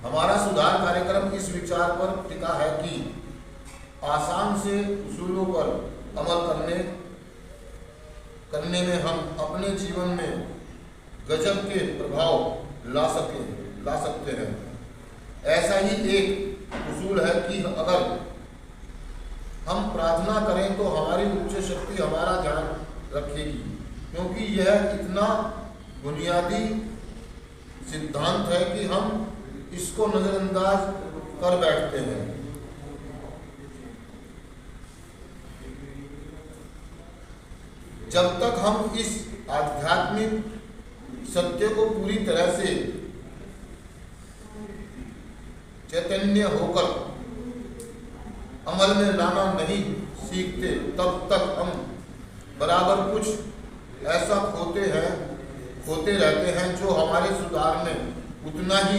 हमारा सुधार कार्यक्रम इस विचार पर टिका है कि आसान से उसूलों पर अमल करने में हम अपने जीवन में गजब के प्रभाव ला सकते हैं। ऐसा ही एक उसूल है कि अगर हम प्रार्थना करें तो हमारी उच्च शक्ति हमारा ध्यान रखेगी, क्योंकि यह इतना बुनियादी सिद्धांत है कि हम इसको नजरअंदाज कर बैठते हैं। जब तक हम इस आध्यात्मिक सत्य को पूरी तरह से चैतन्य होकर अमल में लाना नहीं सीखते, तब तक हम बराबर कुछ ऐसा खोते रहते हैं जो हमारे सुधार में उतना ही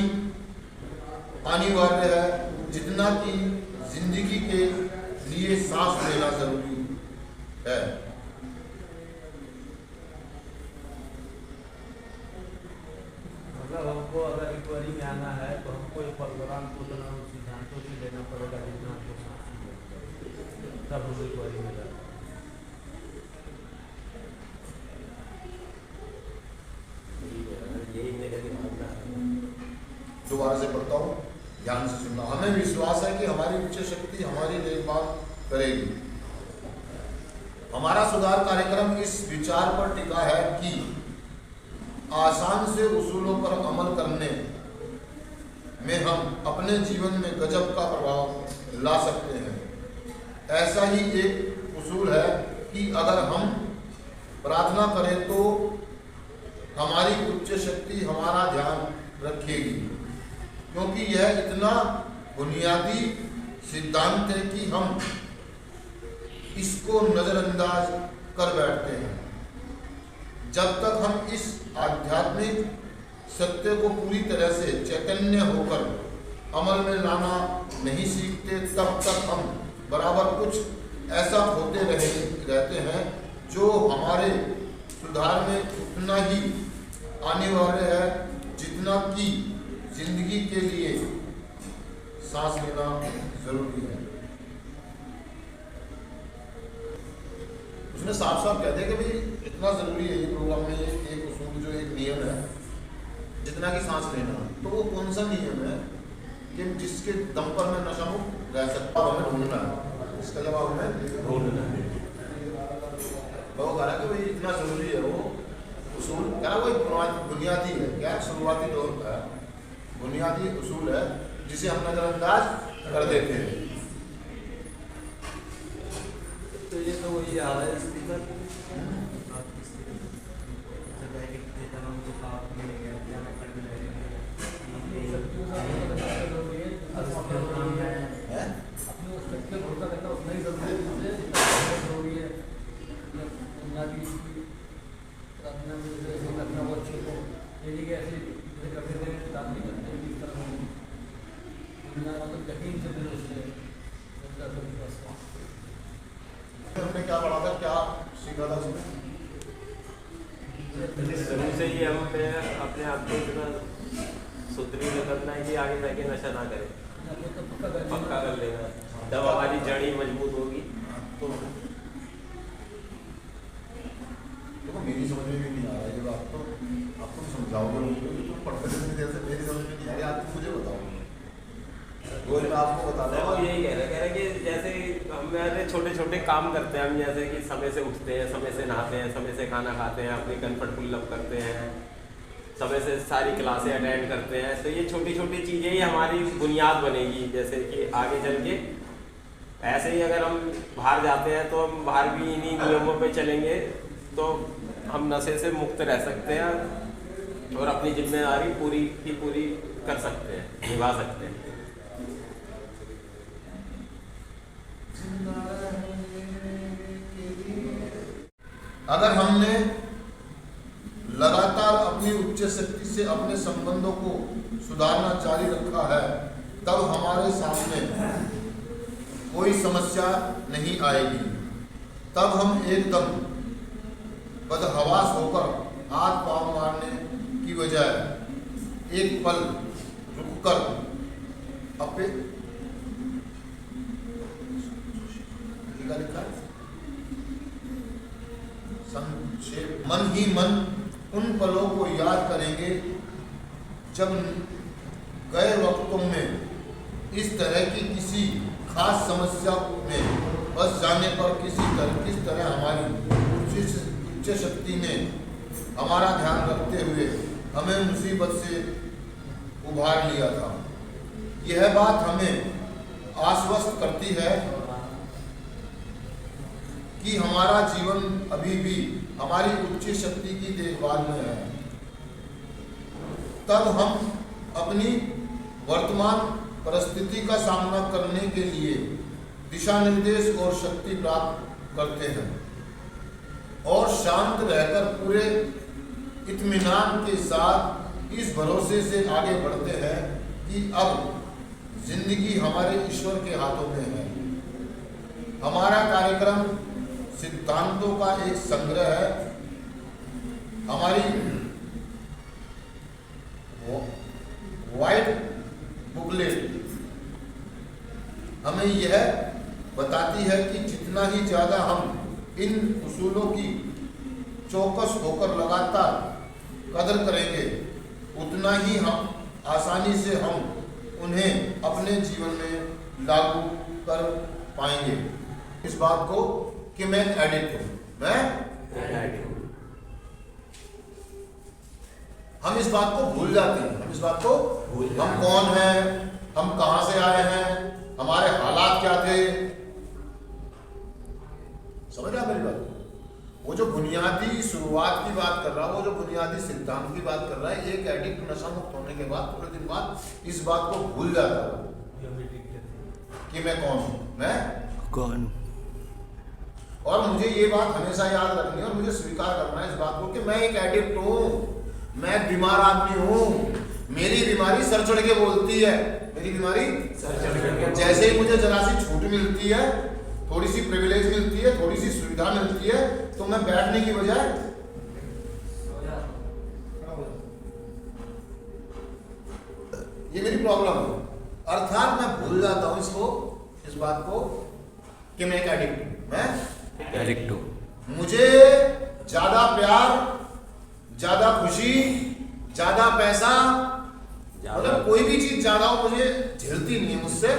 अनिवार्य है जितना कि जिंदगी के लिए सांस लेना जरूरी है। मतलब हमको अगर रिकवरी में आना है तो हमको ये प्रोग्राम को सिद्धांतों से लेना पड़ेगा, जितना हमको सांस तब हम रिकवरी में जाए। यही मेरे भावना है। दोबारा से पढ़ता हूँ, ध्यान से सुनना। हमें विश्वास है कि हमारी उच्च शक्ति हमारी देखभाल करेगी। हमारा सुधार कार्यक्रम इस विचार पर टिका है कि आसान से उसूलों पर अमल करने में हम अपने जीवन में गजब का प्रभाव ला सकते हैं। ऐसा ही एक उसूल है कि अगर हम प्रार्थना करें तो हमारी उच्च शक्ति हमारा ध्यान रखेगी, क्योंकि यह इतना बुनियादी सिद्धांत है कि हम इसको नजरअंदाज कर बैठते हैं। जब तक हम इस आध्यात्मिक सत्य को पूरी तरह से चैतन्य होकर अमल में लाना नहीं सीखते, तब तक हम बराबर कुछ ऐसा होते रहते हैं जो हमारे सुधार में उतना ही अनिवार्य है जितना कि जिंदगी के लिए सांस लेना जरूरी है। उसने साफ साफ कहते हैं कि भाई इतना जरूरी है ये प्रोग्राम में एक उसूल जो एक नियम है जितना कि सांस लेना, तो वो कौन सा नियम है कि जिसके दम पर मैं नशा मुक्त रह सकता हूँ? हमें ढूंढना है, इसका जवाब हमें ढूंढना है। वो कह रहा है कि भाई इतना जरूरी है वो उसूल, क्या वो बुनियादी है, क्या शुरुआती दौर का बुनियादी उसूल है जिसे हम नजरअंदाज कर देते हैं। तो ये तो वही आ रहा है स्पीकर हमने क्या पढ़ा था, क्या सीखा था उसमें? शुरू से ही हमें अपने आप को इतना सुदृढ़ करना है कि आगे जाके नशा ना करें, पक्का कर लेना। जब हमारी जड़ी मजबूत होगी तो देखो मेरी समझ में भी नहीं आ रहा है ये बात, तो आप तुम समझाओगे मुझे, तुम पढ़ते नहीं, जैसे मेरी समझ में नहीं आ रही, आप मुझे बताओ। वो मैं आपको बता वो दूँ। यही कह रहे कि जैसे हम छोटे छोटे काम करते हैं, हम जैसे कि समय से उठते हैं, समय से नहाते हैं, समय से खाना खाते हैं, अपनी कम्फर्ट पुलअप करते हैं, समय से सारी क्लासें अटेंड करते हैं, तो ये छोटी छोटी चीज़ें ही हमारी बुनियाद बनेगी। जैसे कि आगे चल के ऐसे ही अगर हम बाहर जाते हैं तो हम बाहर भी इन्हीं नियमों पे चलेंगे तो हम नशे से मुक्त रह सकते हैं और अपनी जिम्मेदारी पूरी की पूरी कर सकते हैं, निभा सकते हैं। अगर हमने लगातार अपनी उच्च शक्ति से अपने संबंधों को सुधारना जारी रखा है, तब हमारे सामने कोई समस्या नहीं आएगी। तब हम एकदम बदहवास होकर हाथ पांव मारने की बजाय एक पल रुककर अपने संक्षेप मन ही मन उन पलों को याद करेंगे जब गए वक्तों में इस तरह की किसी खास समस्या में फंस जाने पर किस तरह हमारी उच्च शक्ति ने हमारा ध्यान रखते हुए हमें मुसीबत से उभार लिया था। यह बात हमें आश्वस्त करती है कि हमारा जीवन अभी भी हमारी उच्च शक्ति की देखभाल में है। तब हम अपनी वर्तमान परिस्थिति का सामना करने के लिए दिशा निर्देश और शक्ति प्राप्त करते हैं और शांत रहकर पूरे इत्मीनान के साथ इस भरोसे से आगे बढ़ते हैं कि अब जिंदगी हमारे ईश्वर के हाथों में है। हमारा कार्यक्रम सिद्धांतों का एक संग्रह है। हमारी व्हाइट बुकलेट हमें यह बताती है कि जितना ही ज़्यादा हम इन उसूलों की चौकस होकर लगातार कदर करेंगे उतना ही हम आसानी से हम उन्हें अपने जीवन में लागू कर पाएंगे। इस बात को कि मैं एडिक्ट हूं, हम इस बात को भूल जाते हैं। हम इस बात को हम कौन हैं, हम कहां से आए हैं, हमारे हालात क्या थे। समझ रहा मेरी बात? वो जो बुनियादी शुरुआत की बात कर रहा है, वो जो बुनियादी सिद्धांत की बात कर रहा है, एक एडिक्ट नशा मुक्त होने के बाद थोड़े दिन बाद इस बात को भूल जाता है कि मैं कौन हूं, मैं कौन। और मुझे ये बात हमेशा याद रखनी है और मुझे स्वीकार करना है इस बात को कि मैं एक एडिक्ट हूं, मैं एक बीमार आदमी हूं। मेरी बीमारी सर चढ़ के बोलती है, मेरी बीमारी सर चढ़ के। जैसे ही मुझे जरा सी छूट मिलती है, थोड़ी सी प्रिविलेज मिलती है, थोड़ी सी सुविधा मिलती है, तो मैं बैठने की बजाय ये मेरी प्रॉब्लम है। अर्थात मैं भूल जाता हूं इसको, इस बात को कि मैं एक एडिक्ट हूं, मैं एडिक्ट हूं। मुझे ज्यादा प्यार, ज्यादा खुशी, ज्यादा पैसा, मतलब कोई भी चीज ज्यादा हो मुझे झेलती नहीं है, मुझसे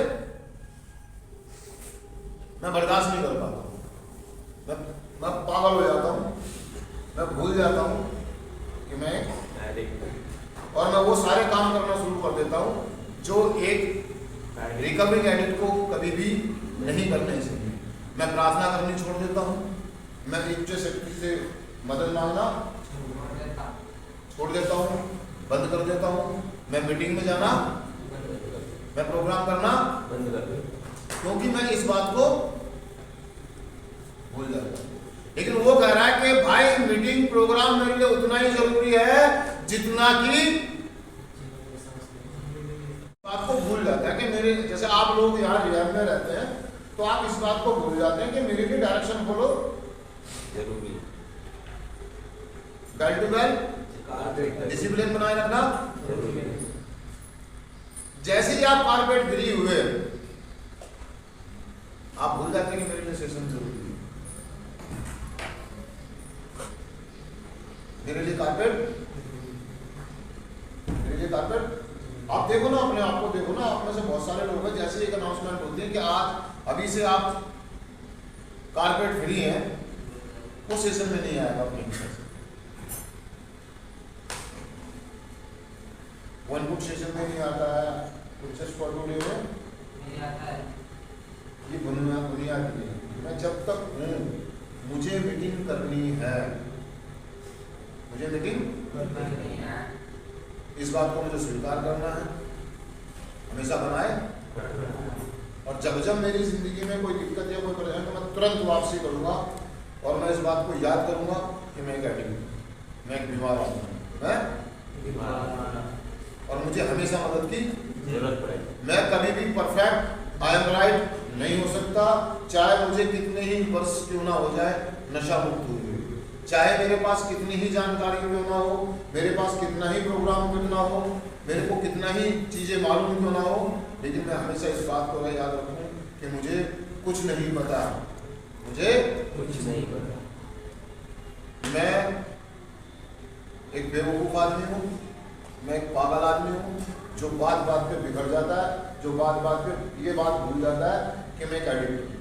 मैं बर्दाश्त नहीं कर पाता। मैं पागल हो जाता हूँ, मैं भूल जाता हूँ कि मैं और मैं वो सारे काम करना शुरू कर देता हूँ जो एक रिकवरिंग एडिक्ट को कभी भी नहीं करने चाहिए। मैं प्रार्थना करनी छोड़ देता हूँ, मैं उच्च शक्ति से मदद मांगना छोड़ देता हूँ, बंद कर देता हूँ। मैं मीटिंग में जाना, मैं प्रोग्राम करना बंद कर देता, क्योंकि मैं इस बात को भूल जाता हूँ। लेकिन वो कह रहा है कि भाई मीटिंग प्रोग्राम मेरे लिए उतना ही जरूरी है जितना कि बात को भूल जाता है कि मेरे जैसे आप लोग यहाँ रियाद में रहते हैं तो आप इस बात को भूल जाते हैं कि मेरे लिए डायरेक्शन फॉलो जरूरी, गाइड टू गाइड डिसिप्लिन बनाए रखना जरूरी। जैसे ही आप कारपेट फ्री हुए आप भूल जाते हैं कि मेरे लिए सेशन जरूरी है, मेरे लिए कारपेट। आप देखो ना, अपने आप को देखो ना, आप में से बहुत सारे लोग हैं जैसे एक अनाउंसमेंट होती है कि आज अभी से आप कारपेट फ्री हैं, वो सेशन में नहीं आएगा अपनी वन बुक सेशन में नहीं आता है, कुछ पोर्टफोलियो में नहीं आता है। ये बुनियादी है। मैं जब तक हूँ मुझे मीटिंग करनी है, मुझे मीटिंग करनी है, इस बात को मुझे स्वीकार करना है, हमेशा बनाए। और जब मेरी जिंदगी में कोई दिक्कत या कोई परेशानी तो मैं तुरंत वापसी करूंगा और मैं इस बात को याद करूंगा कि मैं एक एडिक्ट हूं, मैं एक बीमार आदमी हूं, मैं और मुझे हमेशा मदद की जरूरत पड़ेगी। मैं कभी भी परफेक्ट, आई एम राइट नहीं हो सकता, चाहे मुझे कितने ही वर्ष क्यों ना हो जाए नशा मुक्त हुए। चाहे मेरे पास कितनी ही जानकारी क्यों ना हो, मेरे पास कितना ही प्रोग्राम क्यों ना हो, मेरे को कितना ही चीज़ें मालूम क्यों ना हो, लेकिन मैं हमेशा इस बात को याद रखूं कि मुझे कुछ नहीं पता, मुझे कुछ नहीं पता। मैं एक बेवकूफ़ आदमी हूँ, मैं एक पागल आदमी हूँ जो बात बात पे बिगड़ जाता है, जो बात बात पे ये बात भूल जाता है कि मैं एक एडिक्ट हूँ।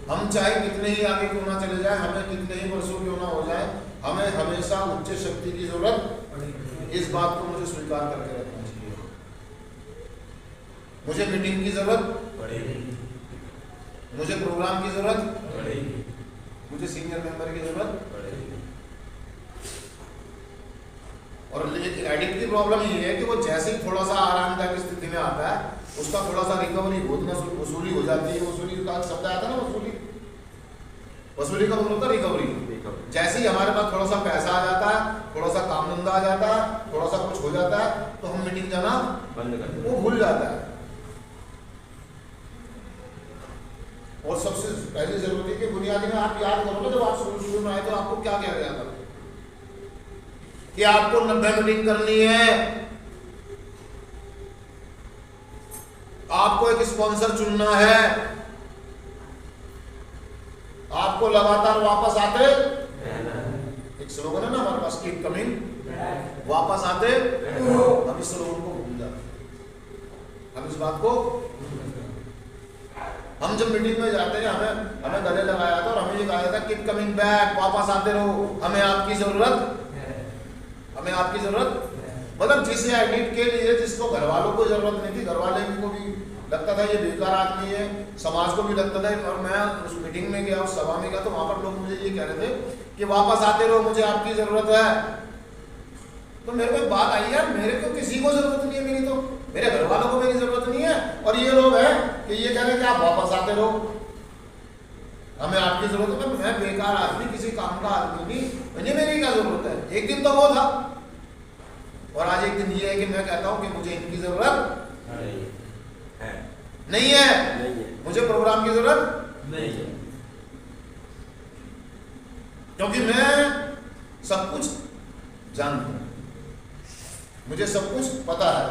हम चाहे कितने ही आगे क्यों ना चले जाए, हमें कितने ही वर्षों क्यों ना हो जाए, हमें हमेशा उच्च शक्ति की जरूरत, इस बात को मुझे स्वीकार करके रखना चाहिए। मुझे मीटिंग की जरूरत पड़ेगी, मुझे प्रोग्राम की जरूरत पड़ेगी, मुझे सीनियर मेंबर की जरूरत पड़ेगी। और एडिक्ट की प्रॉब्लम ये है कि वो जैसे ही थोड़ा सा आरामदायक स्थिति में आता है, उसका थोड़ा सा रिकवरी वसूली हो जाती है। वसूली का शब्द आता है ना, वसूली का मतलब होता है रिकवरी। जैसे ही हमारे पास थोड़ा सा पैसा आ जाता है, थोड़ा सा काम धंधा आ जाता है, थोड़ा सा कुछ हो जाता है, तो हम मीटिंग जाना बंद कर देते, वो भूल जाता है। और सबसे पहली जरूरत है कि बुनियादी में आप याद करो, जब आप शुरू में आए तो आपको क्या किया गया था कि आपको 90 मीटिंग करनी है, आपको एक स्पॉन्सर चुनना है, आपको लगातार वापस आते रहना है। एक स्लोगन है ना हमारे पास, कीप कमिंग, वापस आते। हम इस स्लोगन को भूल जाते, हम इस बात को, हम जब मीटिंग में जाते हैं हमें गले लगाया था और हमें ये कहा था कीप कमिंग बैक, वापस आते रहो, हमें आपकी जरूरत, हमें आपकी जरूरत। मतलब जिस एडिक्ट के लिए जिसको घर वालों को जरूरत नहीं थी, घर वाले को भी लगता था ये बेकार आदमी है, समाज को भी लगता था। और मैं उस मीटिंग में गया, उस सभा में गया, तो वहां पर लोग मुझे ये कह रहे थे कि वापस आते रहो, मुझे आपकी जरूरत है। तो मेरे को एक बात आई यार, मेरे को किसी को जरूरत नहीं है, मेरी तो मेरे घर वालों को मेरी जरूरत नहीं है, और ये लोग हैं कि ये कह रहे हैं कि आप वापस आते रहो, हमें आपकी जरूरत है। मैं बेकार आदमी, किसी काम का आदमी नहीं, मुझे मेरी क्या जरूरत है। एक दिन तो वो था, और आज एक दिन ये है कि मैं कहता हूं कि मुझे इनकी जरूरत नहीं है, मुझे प्रोग्राम की जरूरत नहीं है, क्योंकि मैं सब कुछ जानता हूं, मुझे सब कुछ पता है,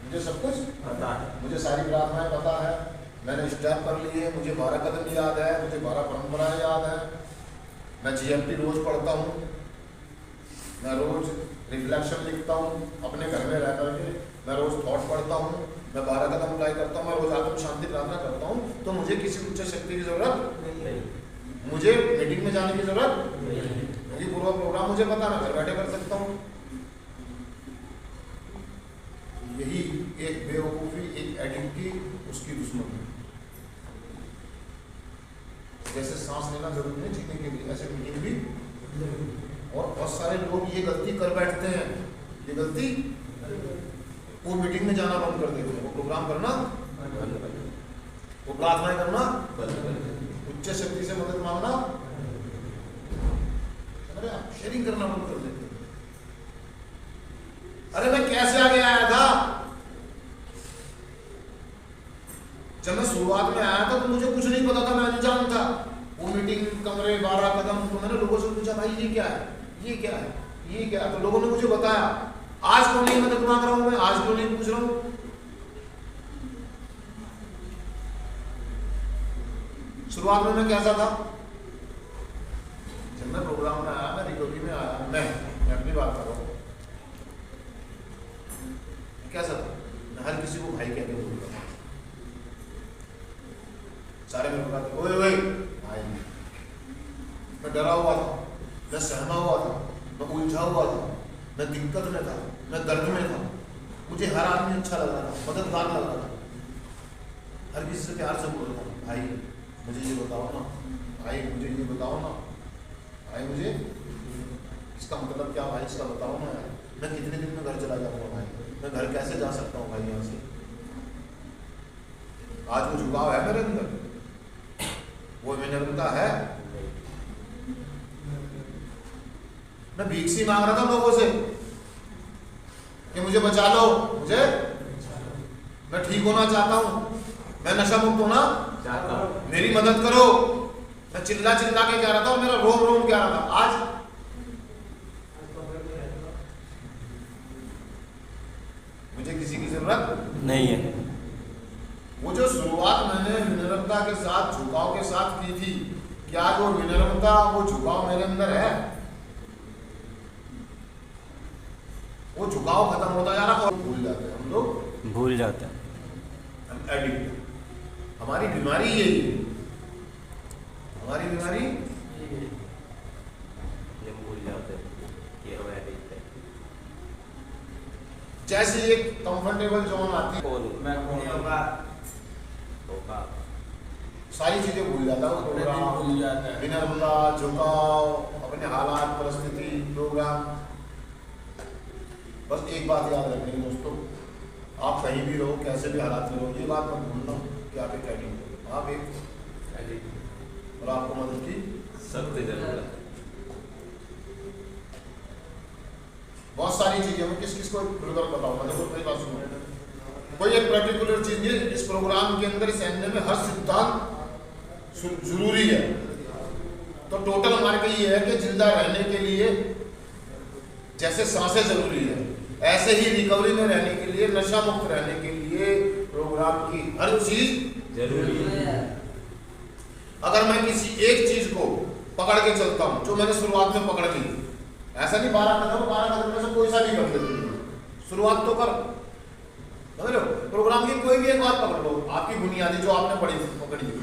मुझे सब कुछ पता है, मुझे सारी प्रार्थनाएं पता है, मैंने स्टेप कर लिए, मुझे 12 कदम याद है, मुझे 12 परंपराएं याद है, मैं GMT रोज पढ़ता हूँ, मैं रोज रिफ्लेक्शन लिखता हूँ अपने घर में रह करके, मैं रोज थॉट पढ़ता हूँ, मैं 12 कदम अप्लाई करता हूँ, मैं रोज आत्म शांति प्रार्थना करता हूँ। तो मुझे किसी उच्च शक्ति की जरूरत नहीं, मुझे मीटिंग में जाने की जरूरत नहीं, क्योंकि पूरा प्रोग्राम मुझे पता, मैं घर बैठे कर सकता हूँ। यही एक बेवकूफ़ी, एक एडिक्ट की उसकी दुश्मनी। जैसे सांस लेना जरूरी है जीने के लिए, ऐसे मीटिंग भी। और बहुत सारे लोग ये गलती कर बैठते हैं, ये गलती, वो मीटिंग में जाना बंद कर देते हैं, वो प्रोग्राम करना, वो प्रार्थनाएं करना, उच्च शक्ति से मदद मांगना, अरे आप शेयरिंग करना बंद कर देते हैं। अरे मैं कैसे आगे आया था? जब मैं शुरुआत में आया था तो मुझे कुछ नहीं पता था, मैं अनजान था। वो मीटिंग कमरे 12 कदम, तो मैंने लोगों से पूछा भाई ये क्या है, ये क्या है, ये क्या है, तो लोगों ने मुझे बताया। आज क्यों नहीं मदद मांग रहा हूं मैं, आज क्यों नहीं पूछ रहा हूं? शुरुआत में मैं कैसा था? जब मैं प्रोग्राम में आया, मैं रिकवरी में आया, मैं अपनी बात कर रहा हूं, कैसा था? मैं हर किसी को भाई कहते बोलता था, सारे मेरे को कहते ओए ओए भाई। मैं डरा हुआ था, मैं सहमा हुआ था, मैं उलझा हुआ था, मैं दिक्कत में था, मैं दर्द में था। मुझे हर आदमी अच्छा लग रहा था, मददगार लग रहा था, हर किसी से प्यार से बोल रहा था, भाई मुझे ये बताओ ना, भाई मुझे ये बताओ ना, भाई मुझे इसका मतलब क्या, भाई इसका बताओ ना यार, मैं कितने दिन में घर चला जाऊंगा भाई, मैं घर कैसे जा सकता हूँ भाई यहाँ से? आज वो झुकाव है मेरे अंदर, वो विनम्रता है। मैं भीख सी मांग रहा था लोगों से कि मुझे बचा लो, मुझे, मैं ठीक होना चाहता हूं, मैं नशा मुक्त होना चाहता हूं, मेरी मदद करो। मैं मैं चिल्ला चिल्ला के कह रहा था और मेरा रोम रोम कह रहा था। आज मुझे किसी की जरूरत नहीं है। वो जो शुरुआत मैंने विनम्रता के साथ झुकाव के साथ की थी, क्या वो विनम्रता वो झुकाव मेरे अंदर है? वो झुकाव खत्म होता जा रहा और भूल जाते हैं हम लोग, भूल जाते हैं। हम एडिक्ट। हमारी बीमारी यही है, हमारी बीमारी ये भूल जाते हैं कि हम एडिक्ट हैं। जैसे एक कंफर्टेबल जोन आती है, मैं होगा सारी चीजें भूल जाता हूँ। प्रोग्राम भूल जाता है। विनम्रता, झुकाव, अपने हालात, परिस्थिति, प्रोग्राम। बस एक बात याद रखनी है दोस्तों, आप कहीं भी रहो, कैसे भी हालात में रहो, ये बात मत भूलना कि आप एक एडिक्ट हो, आप एक और आपको मदद की सख्त जरूरत है। बहुत सारी चीजें हैं, किस किस को खुलकर बताऊँ। मतलब मेरी बात सुनो, कोई एक पर्टिकुलर चीज नहीं, इस प्रोग्राम के अंदर इस एनए में हर सिद्धांत जरूरी है। तो टोटल हमारे का ये है कि जिंदा रहने के लिए जैसे सांसें जरूरी है, ऐसे ही रिकवरी में रहने के लिए, नशा मुक्त रहने के लिए प्रोग्राम की हर चीज जरूरी है। अगर मैं किसी एक चीज को पकड़ के चलता हूं, जो मैंने शुरुआत में पकड़ ली, ऐसा नहीं 12 कदम में से कोई सा भी कर लेते, शुरुआत तो कर, समझ लो। प्रोग्राम की कोई भी एक बात पकड़ लो, आपकी बुनियादी जो आपने पकड़ी थी,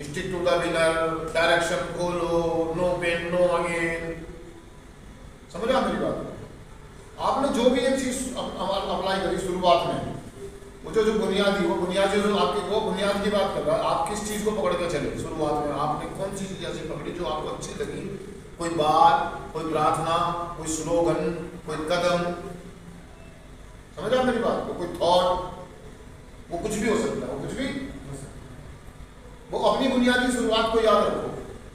stick to the winner, direction खोलो, नो पेन नो अगेन, समझ रहे मेरी बात? आपने जो भी एक चीज अप्लाई करी शुरुआत में, वो जो बुनियादी, वो बुनियादी जो आपकी, वो बुनियाद की बात कर रहा है। आप किस चीज को पकड़ के चले शुरुआत में, आपने कौन सी चीज ऐसी पकड़ी जो आपको अच्छी लगी? कोई बात, कोई प्रार्थना, कोई स्लोगन, कोई कदम, समझ रहे मेरी बात? कोई थॉट, वो कुछ भी हो सकता है, वो कुछ भी, वो अपनी बुनियादी शुरुआत को याद रखो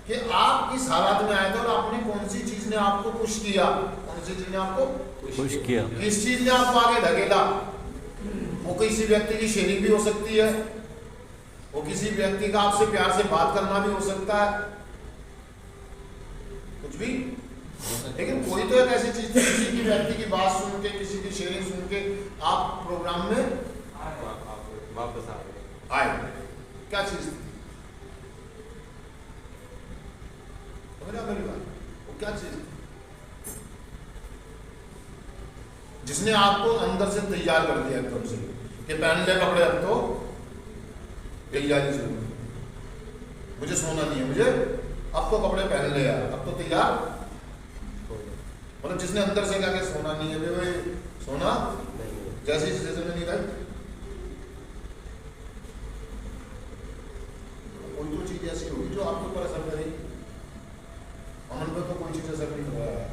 कि आप किस हालात में आए थे और आपने कौन सी चीज ने आपको पुश किया, कौन सी चीज ने आपको पुश किया, किस चीज ने आपको आगे धकेला। वो किसी व्यक्ति की शेयरिंग भी हो सकती है, वो किसी व्यक्ति का आपसे प्यार से बात करना भी हो सकता है, कुछ भी। लेकिन कोई तो एक ऐसी चीज थी, किसी की व्यक्ति की बात सुन के, किसी की शेयरिंग सुन के आप प्रोग्राम में वापस आए। क्या चीज थी? समझ मेरी बात? वो क्या चीज थी जिसने आपको अंदर से तैयार कर दिया एकदम से कि पहन ले कपड़े, अब तो तैयारी शुरू, मुझे सोना नहीं है, मुझे अब तो कपड़े पहन ले यार, अब तो तैयार। मतलब जिसने अंदर से कहा कि सोना नहीं है, वे सोना जैसे सीजन में नहीं गए, कोई तो चीज ऐसी होगी जो आपके ऊपर असर करेगी। अमन पे तो कोई चीज असर नहीं हो रहा है,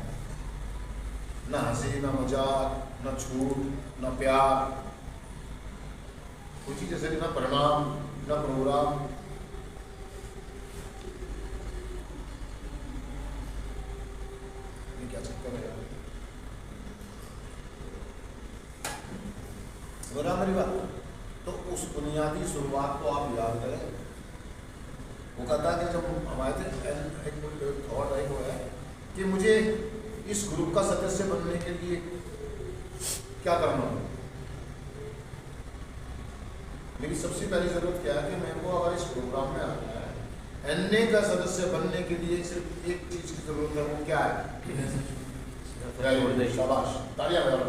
ना हंसी, ना मजाक, ना छूट, ना प्यार, कोई चीज ऐसे, ना परिणाम, ना प्रोग्राम। ये क्या चक्कर है यार? बोला मेरी बात? तो उस बुनियादी शुरुआत को आप याद करें। वो कहता है कि जब हम आए थे, एक थॉट है वो है कि मुझे इस ग्रुप का सदस्य बनने के लिए क्या करना है। मेरी सबसे पहली जरूरत क्या है कि मेरे को अगर इस प्रोग्राम में आना है, एनए का सदस्य बनने के लिए सिर्फ एक चीज की जरूरत है, वो क्या है? शाबाश, तालियां बजाओ।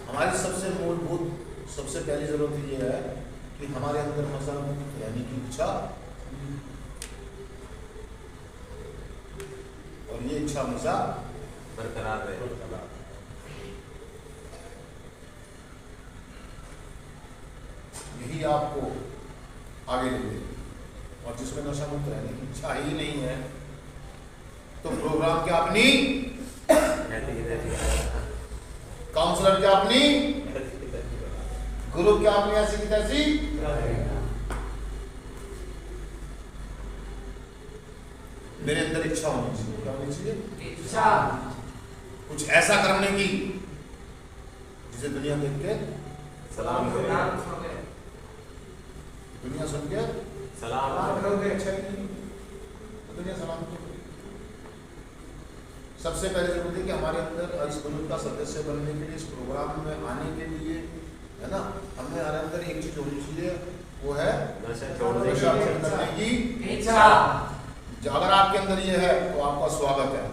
हमारी सबसे मूलभूत, सबसे पहली जरूरत ये है कि हमारे अंदर नशा मुक्त रहने की इच्छा, और ये इच्छा हमेशा बरकरार रहे। यही आपको आगे ले जाएगी। और जिसमें नशा मुक्त रहने की इच्छा ही नहीं है, तो प्रोग्राम क्या अपनी, काउंसलर क्या अपनी, गुरु क्या अपनी ऐसी की तैसी। मेरे अंदर इच्छा होनी चाहिए, क्या होनी चाहिए? इच्छा, कुछ ऐसा करने की जिसे दुनिया देख के सलाम करे। दुनिया सुन के सलाम करोगे, अच्छा ही नहीं तो दुनिया सलाम तो। सबसे पहले जरूरी है कि हमारे अंदर इस ग्रुप का सदस्य बनने के लिए, इस प्रोग्राम में आने के लिए, है ना, हमारे अंदर एक चीज होनी चाहिए, वो है नशा छोड़ने नशा की बंद करने की इच्छा। अगर आपके अंदर ये है तो आपका स्वागत है,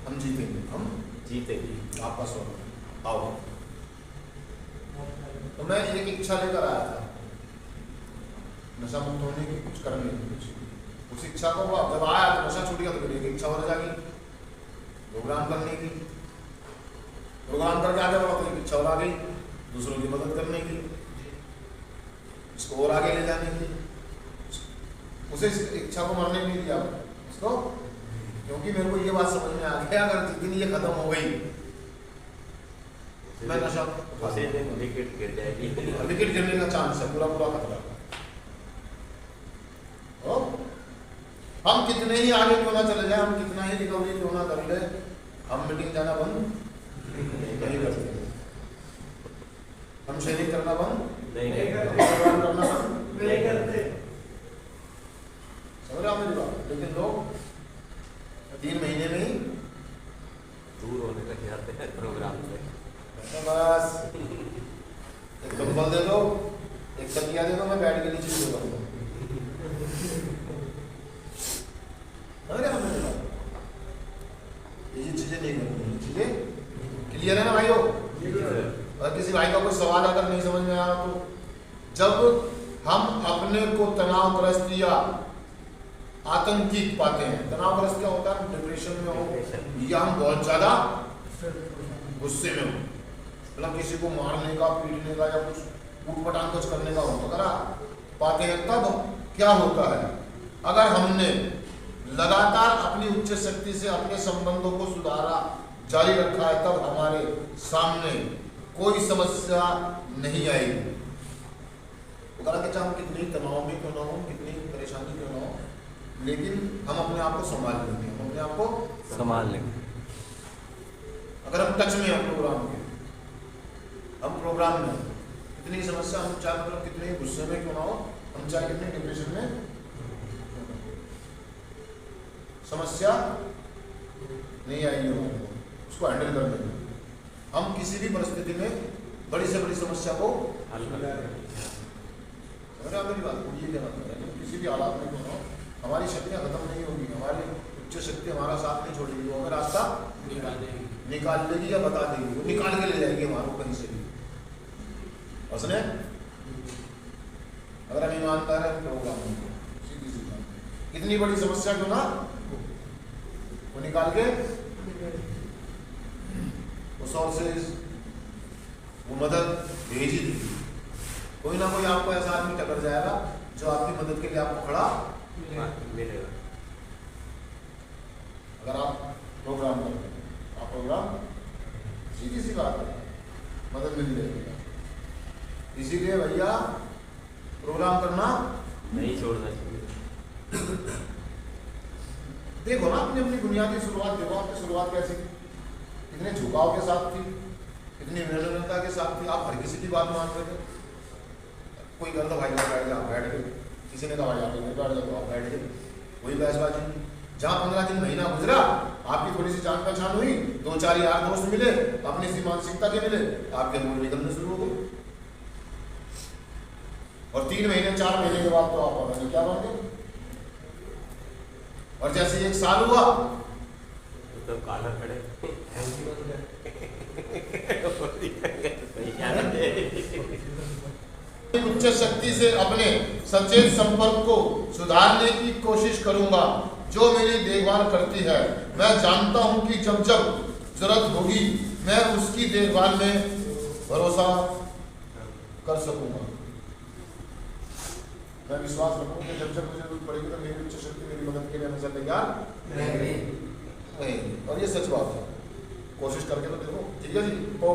हम जीतेंगे, हम जीतेगी। आपका स्वागत है, आओ। तो मैं एक इच्छा लेकर आया था नशा मुक्त होने की, कुछ करने की, कुछ उस इच्छा को जब आया तो नशा छूट गया, तो फिर एक इच्छा हो जाएगी प्रोग्राम करने की, प्रोग्राम करके आगे बढ़ा तो एक इच्छा और आ गई दूसरों की मदद करने की, इसको और आगे ले जाने की। उसे इस इच्छा को मरने नहीं दिया उसको, क्योंकि मेरे को ये बात समझ में आ गया, अगर जिस दिन ये खत्म हो गई मैं नशा उसी दिन विकेट गिर जाएगी। विकेट गिरने का चांस है, पूरा पूरा खतरा। हम कितने ही आगे क्यों ना चले जाए, हम कितना ही रिकवरी क्यों ना कर ले, हम मीटिंग जाना बंद नहीं करते, हम शेयरिंग करना बंद नहीं हम प्रोग्राम करना बंद नहीं करते। समझ रहे हो मेरी बात। लेकिन लोग 3 महीने में ही दूर होने लग जाते हैं प्रोग्राम से। बस एक कंबल दे दो, एक तकिया दे दो, मैं बेड के नीचे सो जाऊंगा। ये चीजें नहीं करनी, चीजें क्लियर है ना भाइयों। और किसी भाई का कोई सवाल अगर नहीं समझ में आ रहा तो, जब हम अपने को तनावग्रस्त या आतंकित पाते हैं, तनावग्रस्त क्या होता है, डिप्रेशन में हो या हम बहुत ज्यादा गुस्से में हो, मतलब किसी को मारने का, पीटने का या कुछ उठपटांग कुछ करने का हो, अगर पाते हैं तब क्या होता है, अगर हमने लगातार अपनी उच्च शक्ति से अपने संबंधों को सुधारा जारी रखा है, तब हमारे सामने कोई समस्या नहीं आएगी। चाहे हम कितनी तनाव में क्यों ना हो, कितनी परेशानी क्यों ना हो, लेकिन हम अपने आप को संभाल लेंगे, हम अपने आप को संभाल लेंगे। अगर हम टच में हैं प्रोग्राम के, हम प्रोग्राम में कितनी समस्या, हम चाहे मतलब कितने गुस्से में क्यों ना हो, हम चाहे कितने डिप्रेशन में, समस्या नहीं आएगी हमारे को, उसको हैंडल करने में। हम किसी भी परिस्थिति में बड़ी से बड़ी समस्या को हल कर मेरी बात को ये कहना चाहता है, किसी भी हालात में क्यों ना हो, हमारी शक्तियाँ खत्म नहीं होगी, हमारी उच्च शक्ति हमारा साथ नहीं छोड़ेगी, वो हमें रास्ता निकाल देगी या बता देगी, वो निकाल के ले जाएगी हमारे को कहीं से भी। उसने अगर हम ईमानदार है प्रोग्राम सीधी सी बात, कितनी बड़ी समस्या क्यों ना वो निकाल के वो सोर्सेज, वो मदद भेज ही देगी। कोई ना कोई आपको ऐसा आदमी टकर जाएगा जो आपकी मदद के लिए आपको खड़ा मिलेगा। अगर आप प्रोग्राम करते हैं, आप प्रोग्राम सीधी सी बात है, मदद मिल जाएगी। इसीलिए भैया प्रोग्राम करना नहीं छोड़ना चाहिए। देखो ना अपनी अपनी बुनियादी शुरुआत, देखो आपकी शुरुआत कैसी थी, कितने झुकाव के साथ थी, कितनी विनम्रता के साथ थी, आप हर किसी की बात मान रहे थे। कोई कहता भाई आप बैठ जाओ, बैठ गए, किसी ने कहा भाई आप बैठ जाओ, आप बैठ गए, वही बहसबाजी। जहाँ 15 दिन महीना गुजरा, आपकी थोड़ी सी जान पहचान हुई, 2-4 यार दोस्त मिले, अपनी सी मानसिकता के मिले, आपके मुंह निकलने शुरू हो गए, और 3 महीने 4 महीने के बाद तो आप पता नहीं क्या बन गए। और जैसे 1 साल हुआ तो काला खड़े उच्च शक्ति से अपने सचेत संपर्क को सुधारने की कोशिश करूंगा जो मेरी देखभाल करती है। मैं जानता हूं कि जब जब जरूरत होगी मैं उसकी देखभाल में भरोसा कर सकूंगा। मैं विश्वास रखूं कि जब जब मुझे जरूरत पड़ेगी तो मेरी उच्च शक्ति मेरी मदद के लिए हमेशा तैयार नहीं। और ये सच बात है, कोशिश करके तो देखो। ठीक है जी। तो